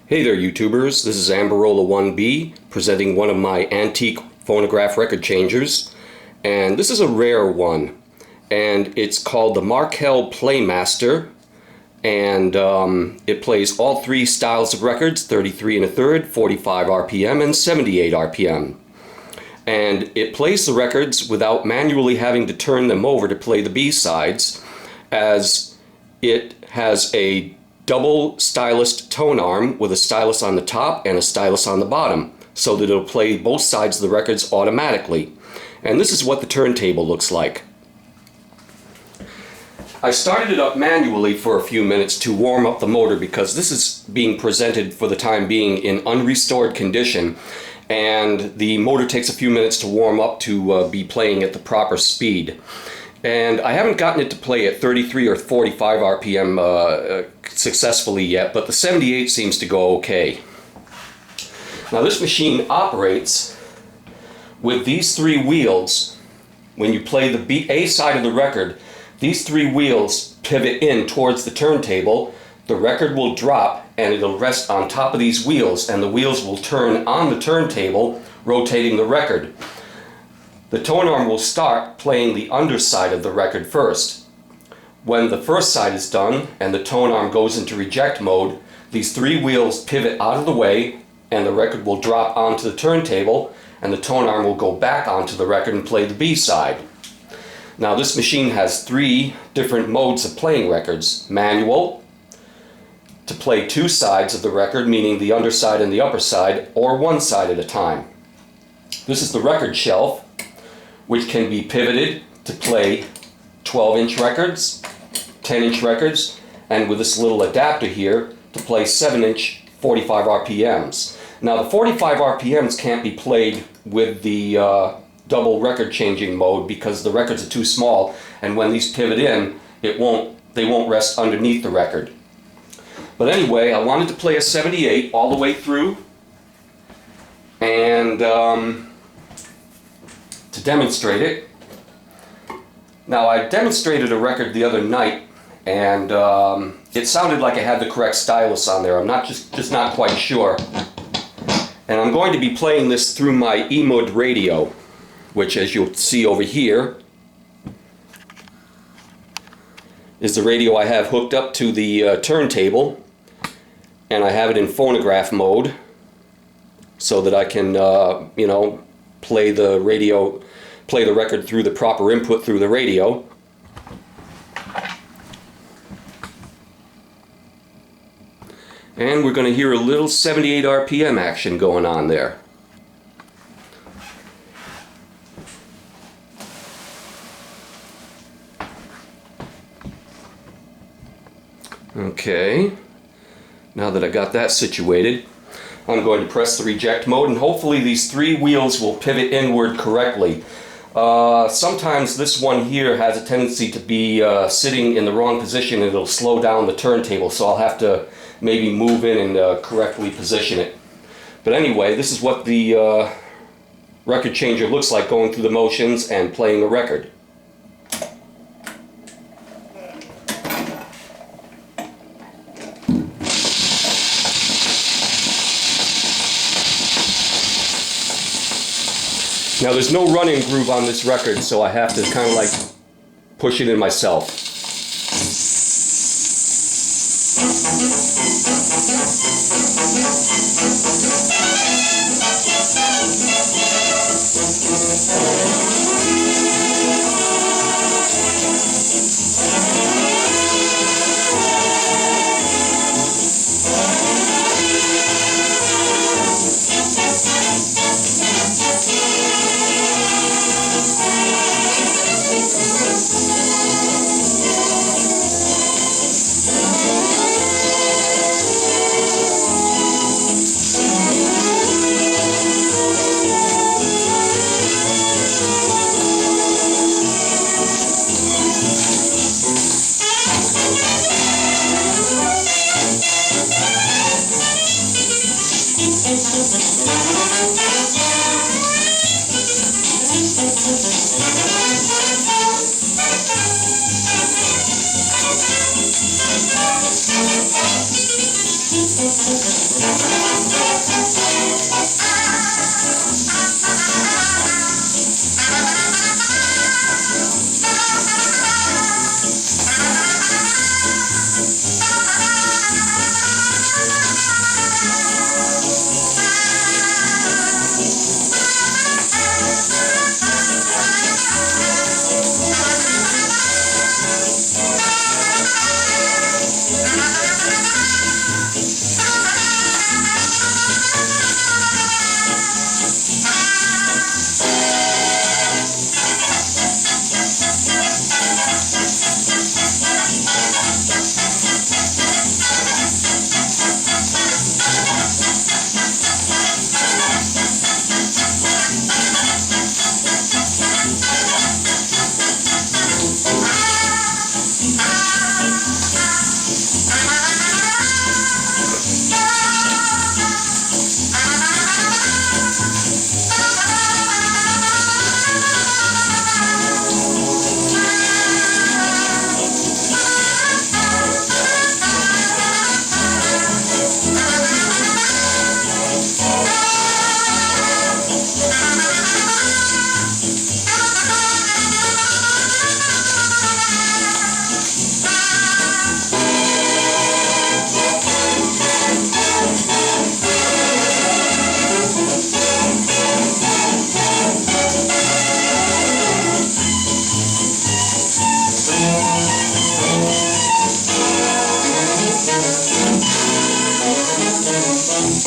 Hey there YouTubers, this is Amberola 1B presenting one of my antique phonograph record changers, and this is a rare one, and it's called the Markel Playmaster, and it plays all three styles of records, 33 1/3, 45 RPM, and 78 RPM. And it plays the records without manually having to turn them over to play the B-sides, as it has a double stylus tone arm with a stylus on the top and a stylus on the bottom, so that it'll play both sides of the records automatically. And this is what the turntable looks like. I started it up manually for a few minutes to warm up the motor because this is being presented for the time being in unrestored condition, and the motor takes a few minutes to warm up to be playing at the proper speed. And I haven't gotten it to play at 33 or 45 RPM successfully yet, but the 78 seems to go okay. Now this machine operates with these three wheels. When you play the A side of the record, these three wheels pivot in towards the turntable. The record will drop and it'll rest on top of these wheels, and the wheels will turn on the turntable, rotating the record. The tone arm will start playing the underside of the record first. When the first side is done and the tone arm goes into reject mode, these three wheels pivot out of the way and the record will drop onto the turntable, and the tone arm will go back onto the record and play the B side. Now this machine has three different modes of playing records. Manual, to play two sides of the record, meaning the underside and the upper side, or one side at a time. This is the record shelf, which can be pivoted to play 12-inch records, 10-inch records, and with this little adapter here to play 7-inch 45 RPMs. Now the 45 RPMs can't be played with the double record changing mode because the records are too small, and when these pivot in, they won't rest underneath the record. But anyway, I wanted to play a 78 all the way through, and to demonstrate it. Now I demonstrated a record the other night, and it sounded like it had the correct stylus on there. I'm just not quite sure. And I'm going to be playing this through my eMud radio, which, as you'll see over here, is the radio I have hooked up to the turntable, and I have it in phonograph mode so that I can play the record through the proper input through the radio. And we're going to hear a little 78 RPM action going on there. Okay, now that I got that situated, I'm going to press the reject mode, and hopefully these three wheels will pivot inward correctly. Sometimes this one here has a tendency to be sitting in the wrong position, and it'll slow down the turntable, so I'll have to maybe move in and correctly position it. But anyway, this is what the record changer looks like going through the motions and playing a record. Now there's no running groove on this record, so I have to kind of like push it in myself.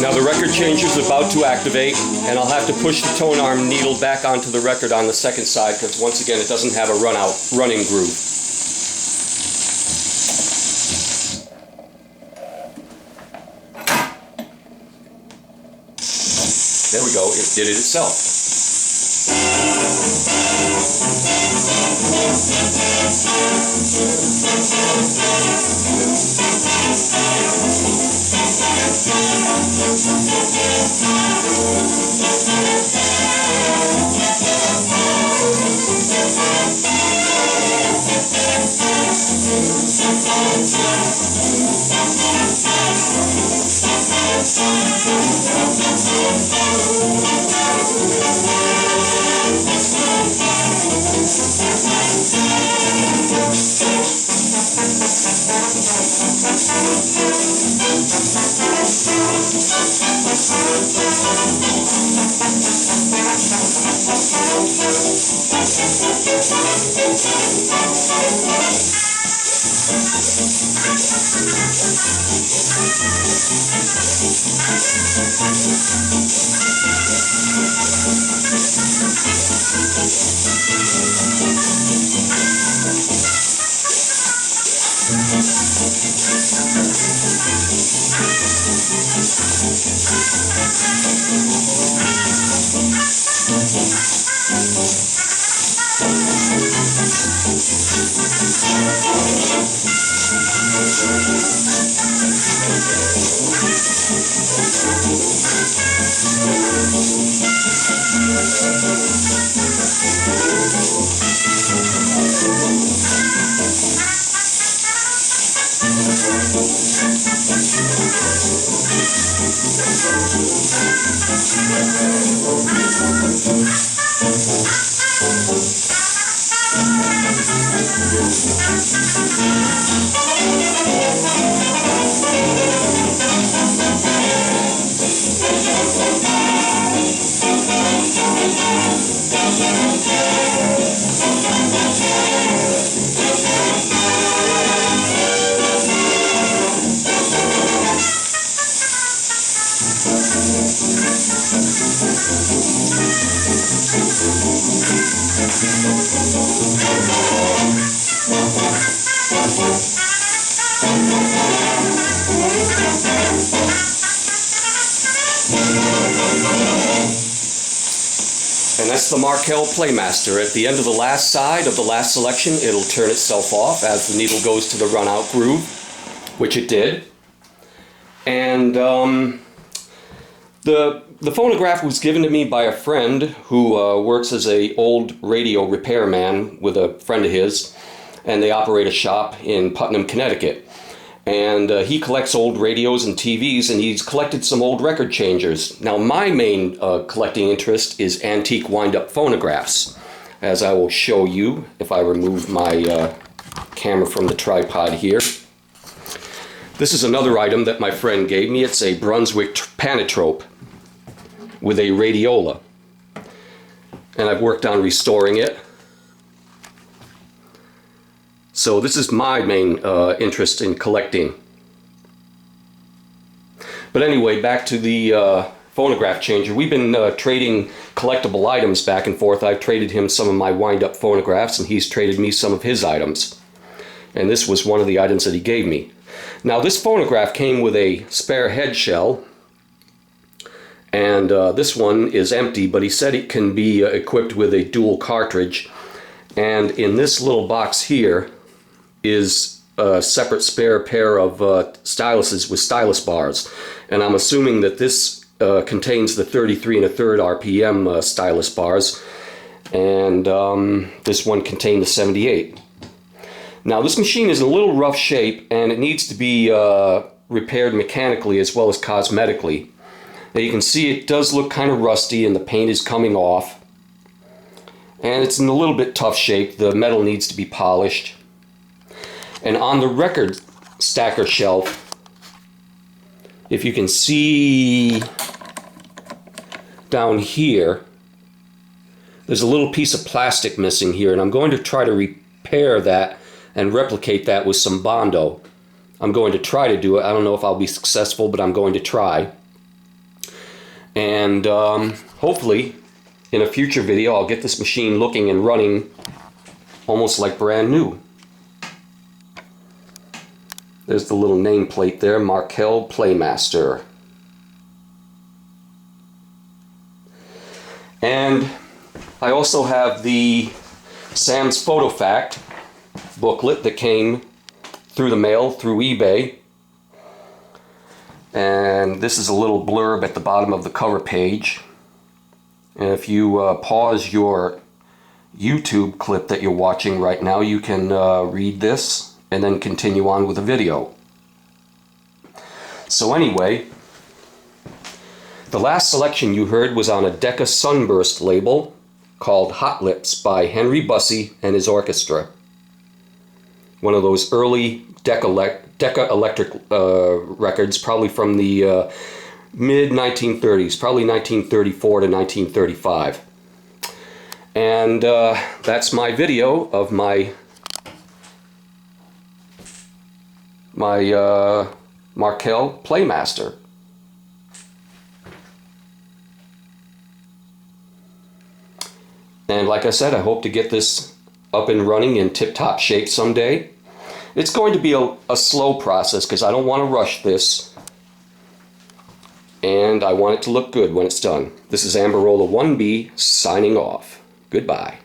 Now the record changer is about to activate, and I'll have to push the tone arm needle back onto the record on the second side because once again it doesn't have a running groove. There we go, it did it itself. And that's the Markel Playmaster. At the end of the last side of the last selection, it'll turn itself off as the needle goes to the run-out groove, which it did. And the phonograph was given to me by a friend who works as an old radio repairman with a friend of his, and they operate a shop in Putnam, Connecticut. And he collects old radios and TVs, and he's collected some old record changers. Now, my main collecting interest is antique wind-up phonographs, as I will show you if I remove my camera from the tripod here. This is another item that my friend gave me. It's a Brunswick Panatrope with a radiola, and I've worked on restoring it. So this is my main interest in collecting. But anyway, back to the phonograph changer. We've been trading collectible items back and forth. I've traded him some of my wind-up phonographs, and he's traded me some of his items. And this was one of the items that he gave me. Now, this phonograph came with a spare head shell, and this one is empty, but he said it can be equipped with a dual cartridge. And in this little box here is a separate spare pair of styluses with stylus bars, and I'm assuming that this contains the 33 1/3 RPM stylus bars, and this one contained the 78. Now, this machine is in a little rough shape, and it needs to be repaired mechanically as well as cosmetically. Now, you can see it does look kind of rusty, and the paint is coming off, and it's in a little bit tough shape. The metal needs to be polished. And on the record stacker shelf, if you can see down here, there's a little piece of plastic missing here, and I'm going to try to repair that and replicate that with some Bondo. I'm going to try to do it. I don't know if I'll be successful, but I'm going to try. And hopefully in a future video I'll get this machine looking and running almost like brand new. There's the little nameplate there, Markel Playmaster. And I also have the Sam's Photo Fact booklet that came through the mail through eBay. And this is a little blurb at the bottom of the cover page. And if you pause your YouTube clip that you're watching right now, you can read this and then continue on with the video. So anyway, the last selection you heard was on a Decca Sunburst label called Hot Lips by Henry Bussey and his orchestra. One of those early Decca Electric records, probably from the mid-1930s, probably 1934 to 1935. And that's my video of my Markel Playmaster. And like I said, I hope to get this up and running in tip-top shape someday. It's going to be a slow process because I don't want to rush this, and I want it to look good when it's done. This is Amberola 1B signing off. Goodbye.